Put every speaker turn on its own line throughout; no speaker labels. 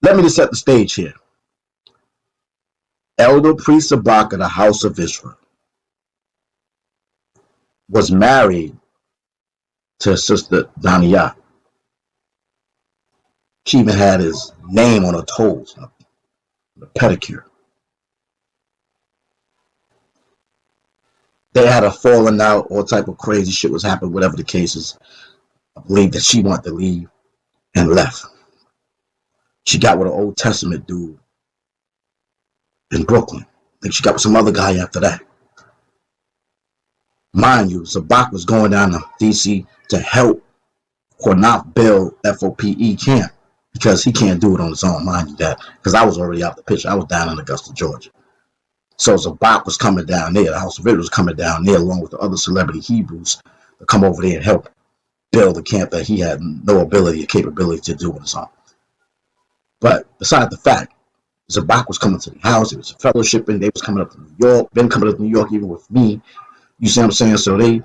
Let me just set the stage here. Elder priest Sabak of the house of Israel was married to his sister Daniah. She even had his name on her toes, the pedicure. They had a falling out, all type of crazy shit was happening, whatever the case is. I believe that she wanted to leave and left. She got with an Old Testament dude in Brooklyn. I think she got with some other guy after that. Mind you, Sabak was going down to DC to help Qanath build FOPE camp because he can't do it on his own, mind you that. Because I was already out the picture. I was down in Augusta, Georgia. So Sabak was coming down there. The House of Israel was coming down there along with the other celebrity Hebrews to come over there and help build the camp that he had no ability or capability to do on his own. But besides the fact, Sabak was coming to the house. It was a fellowshipping. They was coming up to New York. Been coming up to New York even with me. You see what I'm saying? So they,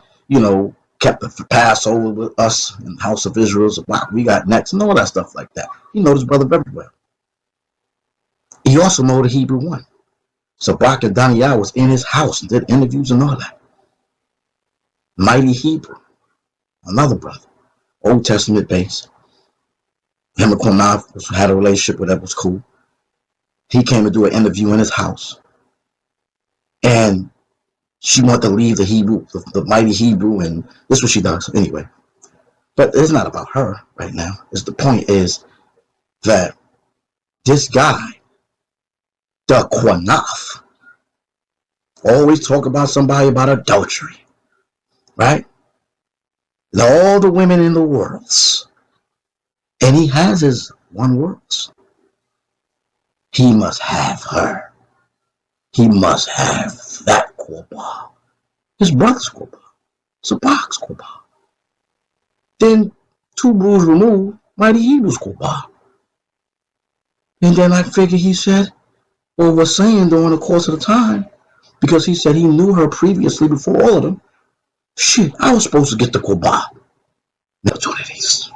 kept the Passover with us in the House of Israel. Sabak, we got next and all that stuff like that. He knows his brother very well. He also know the Hebrew one. Sabak and Daniah was in his house and did interviews and all that. Mighty Hebrew, another brother, Old Testament based. Him and Qanath had a relationship with that was cool. He came to do an interview in his house. And she wanted to leave the Hebrew, the mighty Hebrew, and this is what she does anyway. But it's not about her right now. The point is that this guy, the Qanath, always talk about somebody about adultery, right? And all the women in the world, and he has his one words. He must have her. He must have that Korban. His brother's Korban. Sabak's Korban. Then 2 brews removed, mighty Hebrews Korban. And then I figure he said, or was saying during the course of the time, because he said he knew her previously before all of them. Shit, I was supposed to get the Korban. That's what it is.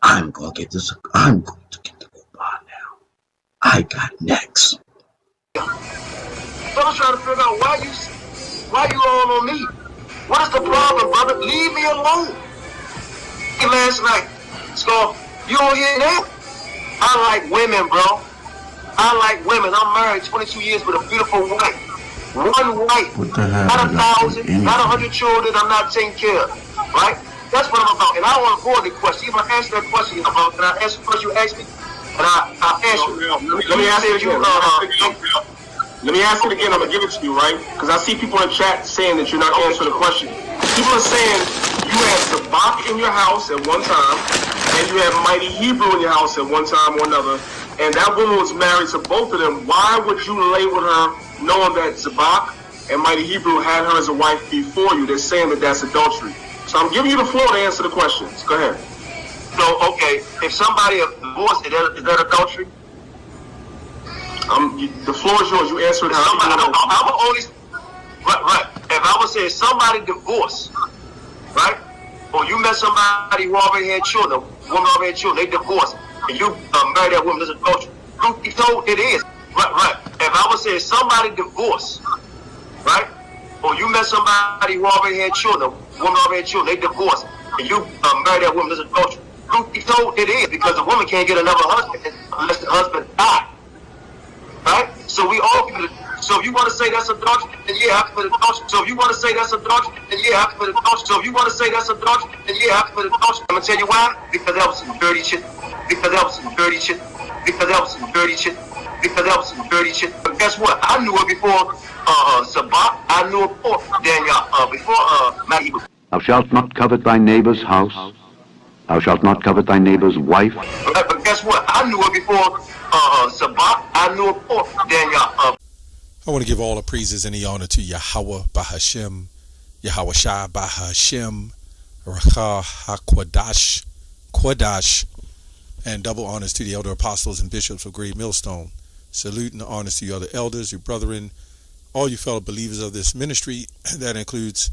I'm going to get this. I'm going to get the Korban now. I got next.
I was trying to figure out why you all on me. What is the problem, brother? Leave me alone. Last night, so you don't hear that? I like women, bro. I like women. I'm married 22 years with a beautiful wife. One wife. Not 1,000, not 100 children I'm not taking care of. Right? That's what I'm about. And I don't want to avoid the question. If I answer that question, can I answer the question you asked me? And I'll answer it.
Let me ask it again. Let me ask it again. I'm going to give it to you, right? Because I see people in chat saying that you're not answering the question. People are saying you had Sabak in your house at one time, and you had Mighty Hebrew in your house at one time or another, and that woman was married to both of them. Why would you label her knowing that Sabak and Mighty Hebrew had her as a wife before you? They're saying that that's adultery. So I'm giving you the floor to answer the questions. Go ahead.
So, okay, if somebody divorced, is that adultery?
The floor is yours. You answer it how you want.
I'm only right. If I would say somebody divorced, right? Or you met somebody who already had children, woman already had children, they divorced, and you married that woman, that's adultery. You told it is. Right. If I would say somebody divorced, right? Or you met somebody who already had children, woman already had children, they divorced, and you married that woman, that's adultery. You told it is, because the woman can't get another husband unless the husband died. Right? So we all people. So if you want to say that's adultery, then yeah, I commit adultery. So if you want to say that's adultery, then yeah, I commit adultery. So if you want to say that's adultery, then yeah, I commit adultery. I'm gonna tell you why. Because that was some dirty shit. Because that was some dirty shit. Because that was some dirty shit. Because that was some dirty shit. But guess what? I knew it before Sabak. I knew it before Daniel. Before Maggie.
Thou shalt not covet thy neighbor's house. Thou shalt not covet thy neighbor's wife.
But guess what? I knew it before Sabak. I knew it before Daniel.
I want to give all the praises and the honor to Yahweh Bahashem, Yahweh Shai Bahashem, Rakha Quadash, and double honors to the elder apostles and bishops of Great Millstone. Salute and honors to you other elders, your brethren, all you fellow believers of this ministry. That includes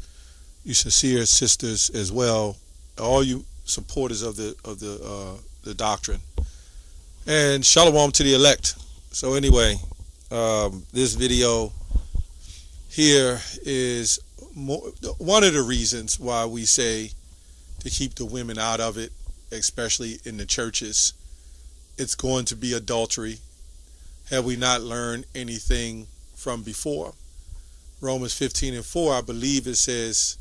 you sincere sisters as well, all you supporters of the doctrine. And shalom to the elect. So anyway, this video here is one of the reasons why we say to keep the women out of it, especially in the churches. It's going to be adultery. Have we not learned anything from before? Romans 15:4, I believe it says,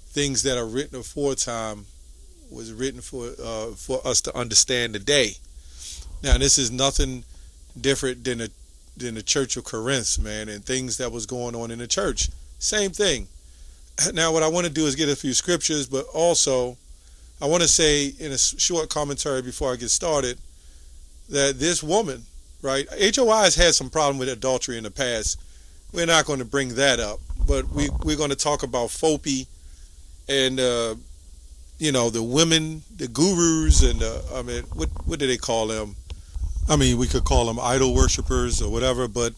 things that are written aforetime was written for us to understand today. Now, this is nothing different than the Church of Corinth, man, and things that was going on in the church. Same thing. Now, what I want to do is get a few scriptures, but also I want to say in a short commentary before I get started that this woman, right, HOI has had some problem with adultery in the past. We're not going to bring that up, but we're going to talk about Fope and, the women, the gurus, and, what do they call them? I mean, we could call them idol worshipers or whatever, but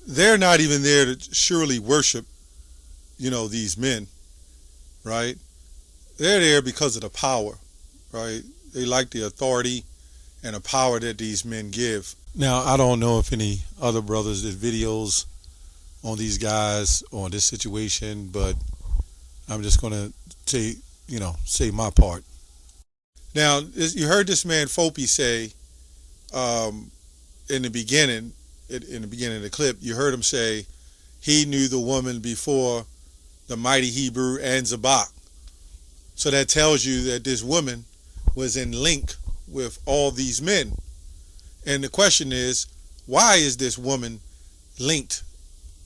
they're not even there to surely worship, these men, right? They're there because of the power, right? They like the authority and the power that these men give. Now, I don't know if any other brothers did videos on these guys or this situation, but I'm just going to say my part. Now, you heard this man Fope say, in the beginning of the clip, you heard him say he knew the woman before the mighty Hebrew and Zabak. So that tells you that this woman was in link with all these men. And the question is, why is this woman linked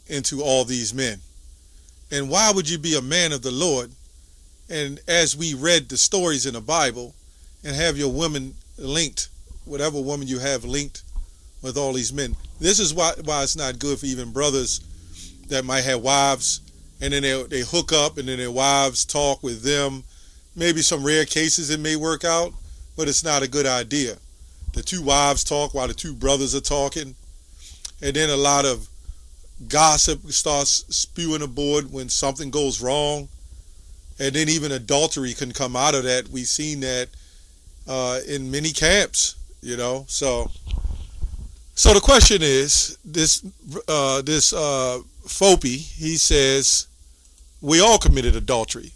into all these men? And why would you be a man of the Lord, and as we read the stories in the Bible, and have your woman linked, whatever woman you have linked with all these men? This is why it's not good for even brothers that might have wives, and then they hook up, and then their wives talk with them. Maybe some rare cases it may work out, but it's not a good idea. The two wives talk while the two brothers are talking, and then a lot of gossip starts spewing aboard when something goes wrong, and then even adultery can come out of that. We've seen that in many camps, So the question is, this Fope, he says we all committed adultery,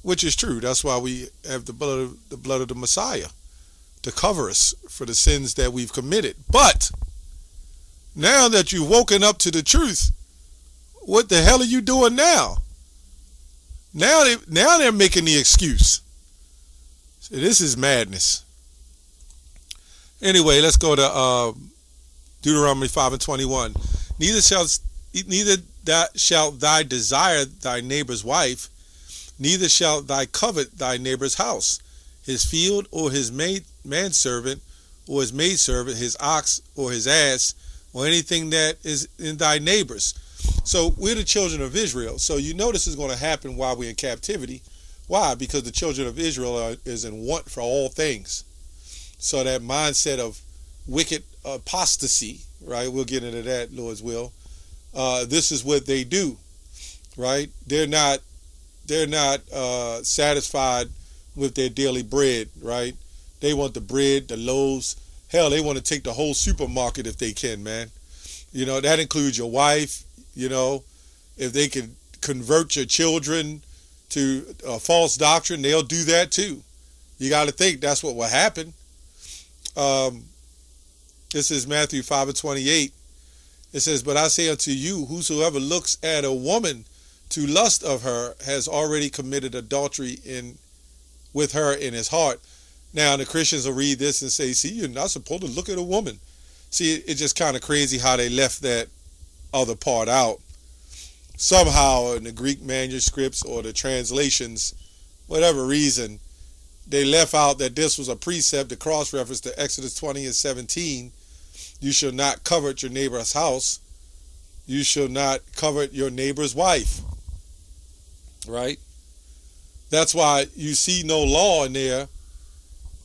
which is true. That's why we have the blood of the Messiah to cover us for the sins that we've committed. But now that you've woken up to the truth, what the hell are you doing now? Now they're making the excuse. So this is madness. Anyway, let's go to Deuteronomy 5:21. Neither shalt thou desire thy neighbor's wife, neither shalt thou covet thy neighbor's house, his field, or his manservant, or his maidservant, his ox, or his ass, or anything that is in thy neighbor's. So we're the children of Israel. So you know this is going to happen while we're in captivity. Why? Because the children of Israel is in want for all things. So that mindset of wicked apostasy, right? We'll get into that, Lord's will. This is what they do, right? They're not satisfied with their daily bread, right? They want the bread, the loaves. Hell, they want to take the whole supermarket if they can, man. That includes your wife. If they can convert your children to a false doctrine, they'll do that too. You got to think that's what will happen. This is Matthew 5:28. It says, "But I say unto you, whosoever looks at a woman to lust of her has already committed adultery with her in his heart." Now the Christians will read this and say, see, you're not supposed to look at a woman. See, it's just kind of crazy how they left that other part out. Somehow in the Greek manuscripts or the translations, whatever reason, they left out that this was a precept, the cross-reference to Exodus 20:17. You shall not covet your neighbor's house. You shall not covet your neighbor's wife. Right? That's why you see no law in there.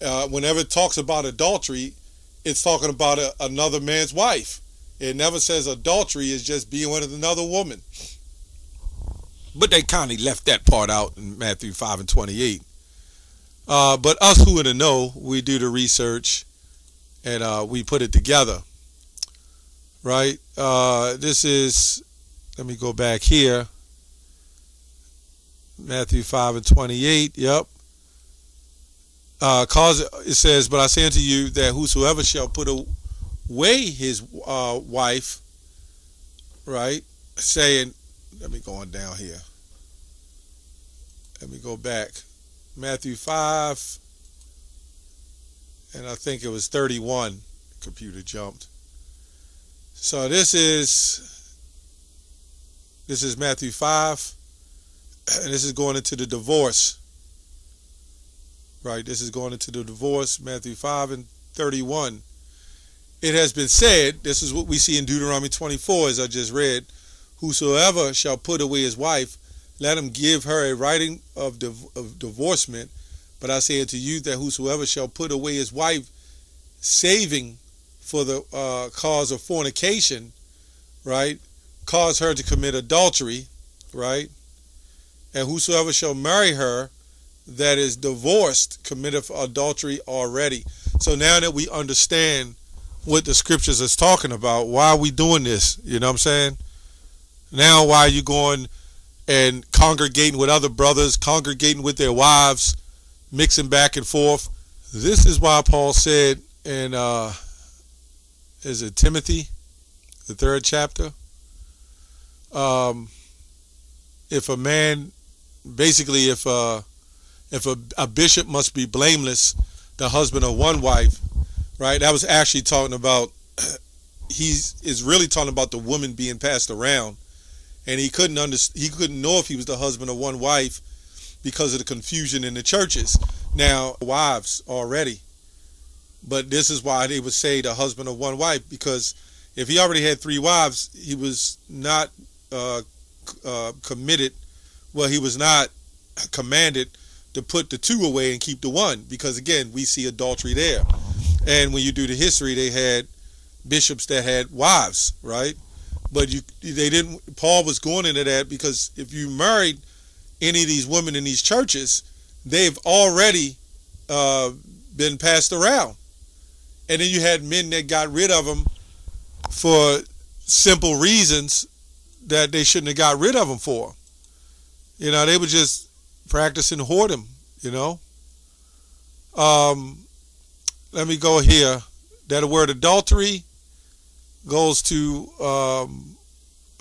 Whenever it talks about adultery, it's talking about another man's wife. It never says adultery is just being with another woman. But they kind of left that part out in Matthew 5:28. But us who in the know, we do the research, and we put it together, right? This is, let me go back here, Matthew 5:28, yep. It says, but I say unto you that whosoever shall put away his wife, right, saying, let me go on down here. Let me go back. Matthew 5, and I think it was 31. Computer jumped. So this is Matthew 5, and this is going into the divorce. Right, this is going into the divorce, Matthew 5:31. It has been said, this is what we see in Deuteronomy 24, as I just read, whosoever shall put away his wife, let him give her a writing of divorcement. But I say unto you that whosoever shall put away his wife, saving for the cause of fornication, right, cause her to commit adultery, right, and whosoever shall marry her that is divorced committeth adultery already. So now that we understand what the scriptures is talking about, why are we doing this? You know what I'm saying? Now why are you going and congregating with other brothers, congregating with their wives, mixing back and forth? This is why Paul said in is it Timothy, the 3rd chapter? If a man, basically if a bishop must be blameless, the husband of one wife, right? That was actually talking about, is really talking about the woman being passed around, and he couldn't know if he was the husband of one wife because of the confusion in the churches. Now, wives already, but this is why they would say the husband of one wife, because if he already had 3 wives, he was not committed. Well, he was not commanded to put the 2 away and keep the 1, because again, we see adultery there. And when you do the history, they had bishops that had wives, right? But they didn't. Paul was going into that because if you married any of these women in these churches, they've already been passed around. And then you had men that got rid of them for simple reasons that they shouldn't have got rid of them for. You know, they were just practicing whoredom, you know. Let me go here. That word adultery goes to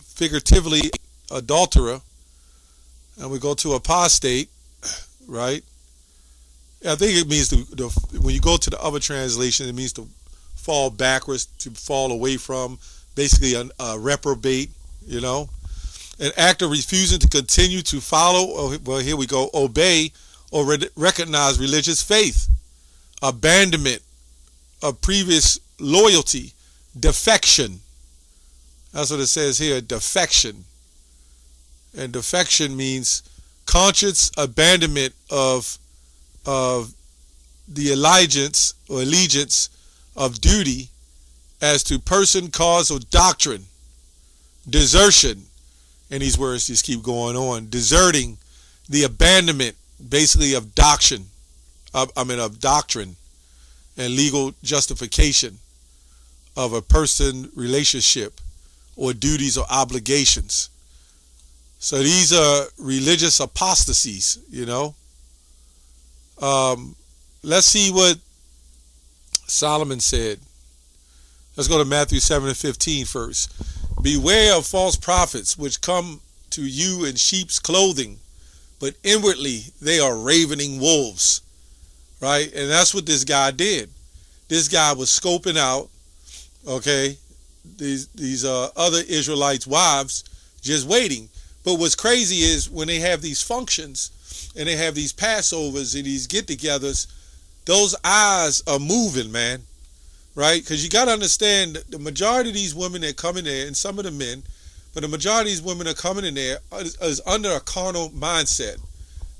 figuratively adulterer, and we go to apostate, right? I think it means when you go to the other translation, it means to fall backwards, to fall away from, basically a reprobate, you know. An act of refusing to continue to follow, well, here we go, obey or recognize religious faith, abandonment of previous loyalty, defection. That's what it says here, defection. And defection means conscious abandonment of the allegiance of duty as to person, cause, or doctrine, desertion. And these words just keep going on. Deserting, the abandonment, basically, of doctrine, of doctrine and legal justification of a person, relationship, or duties or obligations. So these are religious apostasies, you know. Let's see what Solomon said. Let's go to Matthew 7:15 first. Beware of false prophets which come to you in sheep's clothing, but inwardly they are ravening wolves. Right? And that's what this guy did. This guy was scoping out, okay, these other Israelites' wives, just waiting. But what's crazy is when they have these functions and they have these Passovers and these get-togethers, those eyes are moving, man. Right? Because you got to understand the majority of these women that come in there, and some of the men, but the majority of these women are coming in there is under a carnal mindset.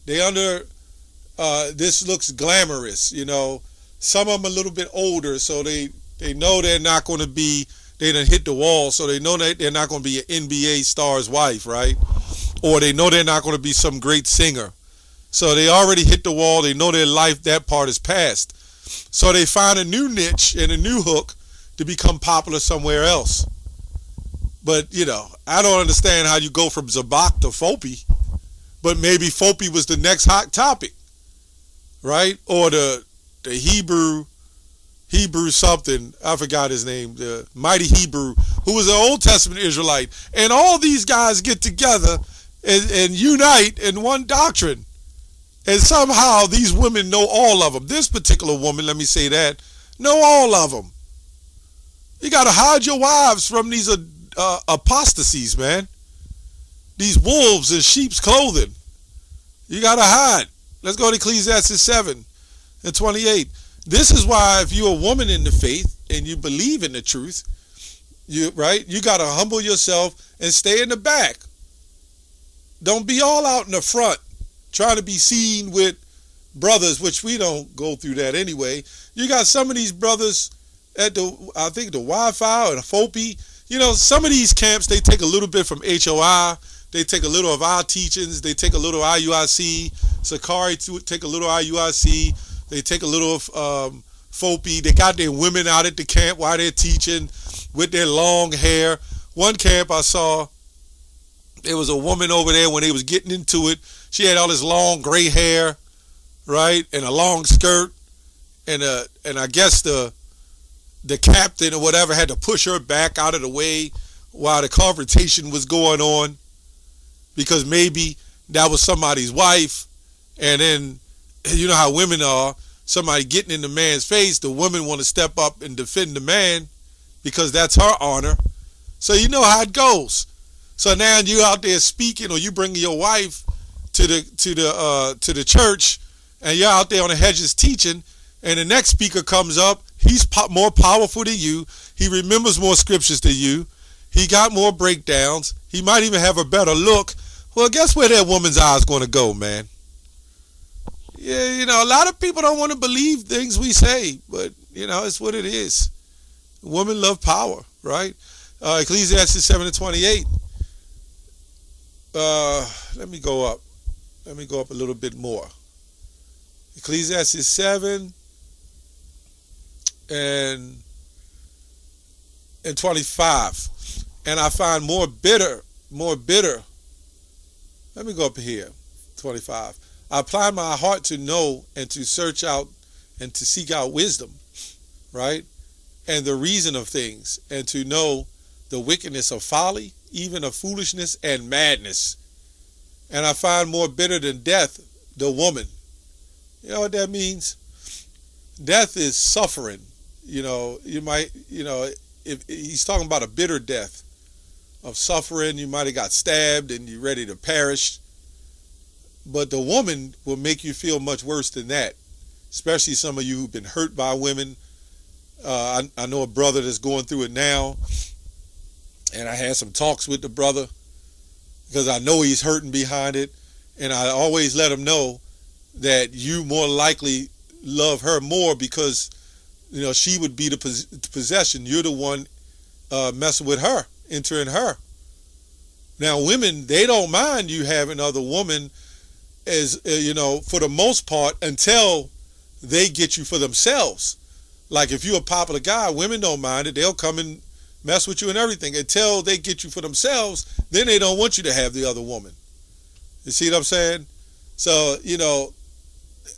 They under, this looks glamorous, you know. Some of them a little bit older, so they know they're not going to be, they done hit the wall, so they know that they're not going to be an NBA star's wife, right? Or they know they're not going to be some great singer. So they already hit the wall. They know their life, that part is past. So they find a new niche and a new hook to become popular somewhere else. But, I don't understand how you go from Zabak to Fope, but maybe Fope was the next hot topic, right? Or the Hebrew something, I forgot his name, the mighty Hebrew, who was an Old Testament Israelite. And all these guys get together and unite in one doctrine. And somehow these women know all of them. This particular woman, let me say that, know all of them. You got to hide your wives from these apostasies, man. These wolves in sheep's clothing. You got to hide. Let's go to Ecclesiastes 7:28. This is why if you're a woman in the faith and you believe in the truth, you got to humble yourself and stay in the back. Don't be all out in the front trying to be seen with brothers, which we don't go through that anyway. You got some of these brothers at the Wi-Fi or the Fope. Some of these camps, they take a little bit from HOI. They take a little of our teachings. They take a little IUIC. Sakari take a little IUIC. They take a little of Fope. They got their women out at the camp while they're teaching with their long hair. One camp I saw, there was a woman over there when they was getting into it. She had all this long gray hair, right, and a long skirt, and I guess the captain or whatever had to push her back out of the way while the confrontation was going on, because maybe that was somebody's wife, and then you know how women are. Somebody getting in the man's face, the woman want to step up and defend the man because that's her honor. So you know how it goes. So now you out there speaking, or you bring your wife to the church, and you're out there on the hedges teaching, and the next speaker comes up. He's more powerful than you. He remembers more scriptures than you. He got more breakdowns. He might even have a better look. Well, guess where that woman's eyes going to go, man? Yeah, a lot of people don't want to believe things we say, but, it's what it is. Women love power, right? Ecclesiastes 7:28. Let me go up. Let me go up a little bit more. Ecclesiastes 7 and 25. And I find more bitter. Let me go up here. 25. I apply my heart to know and to search out and to seek out wisdom, right? And the reason of things, and to know the wickedness of folly, even of foolishness and madness. And I find more bitter than death, the woman. You know what that means? Death is suffering. You might, if he's talking about a bitter death of suffering, you might have got stabbed and you're ready to perish. But the woman will make you feel much worse than that, especially some of you who've been hurt by women. I know a brother that's going through it now, and I had some talks with the brother because I know he's hurting behind it, and I always let him know that you more likely love her more because, she would be the possession. You're the one messing with her, entering her. Now, women, they don't mind you having other women as, for the most part, until they get you for themselves. Like if you're a popular guy, women don't mind it. They'll come and mess with you and everything until they get you for themselves. Then they don't want you to have the other woman. You see what I'm saying? So,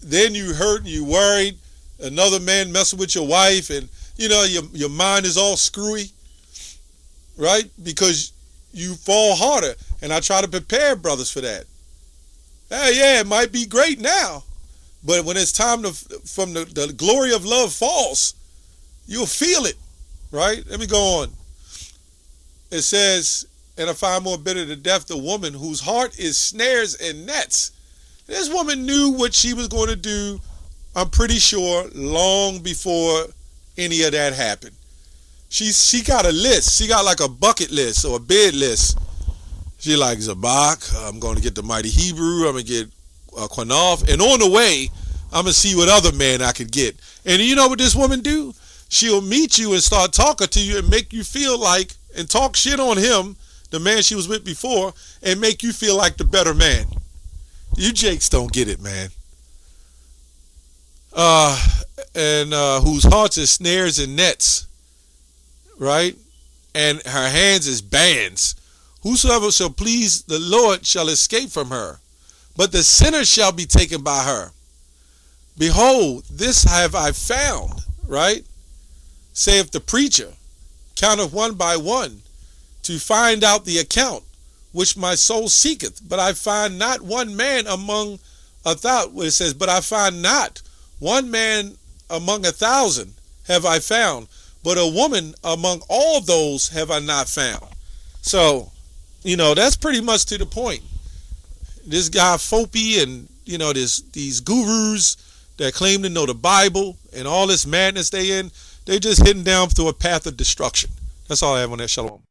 then you hurt and you worried. Another man messing with your wife, and, your mind is all screwy, right? Because you fall harder. And I try to prepare brothers for that. Hey, yeah, it might be great now, but when it's time from the glory of love falls, you'll feel it, right? Let me go on. It says, and I find more bitter than death the woman whose heart is snares and nets. This woman knew what she was going to do, I'm pretty sure, long before any of that happened. She got a list. She got like a bucket list or a bed list. She like Zabak, I'm going to get the mighty Hebrew, I'm going to get Qanath, and on the way, I'm going to see what other man I could get. And you know what this woman do? She'll meet you and start talking to you and make you feel like, and talk shit on him, the man she was with before, and make you feel like the better man. You Jakes don't get it, man. and whose hearts is snares and nets, right? And her hands is bands. Whosoever shall please the Lord shall escape from her, but the sinner shall be taken by her. Behold, this have I found, right? Saith the preacher, counteth one by one, to find out the account which my soul seeketh, but I find not one man among 1,000. It says, but I find not one man among 1,000 have I found, but a woman among all those have I not found. So, that's pretty much to the point. This guy Fope and, these gurus that claim to know the Bible and all this madness they just heading down through a path of destruction. That's all I have on that. Shalom.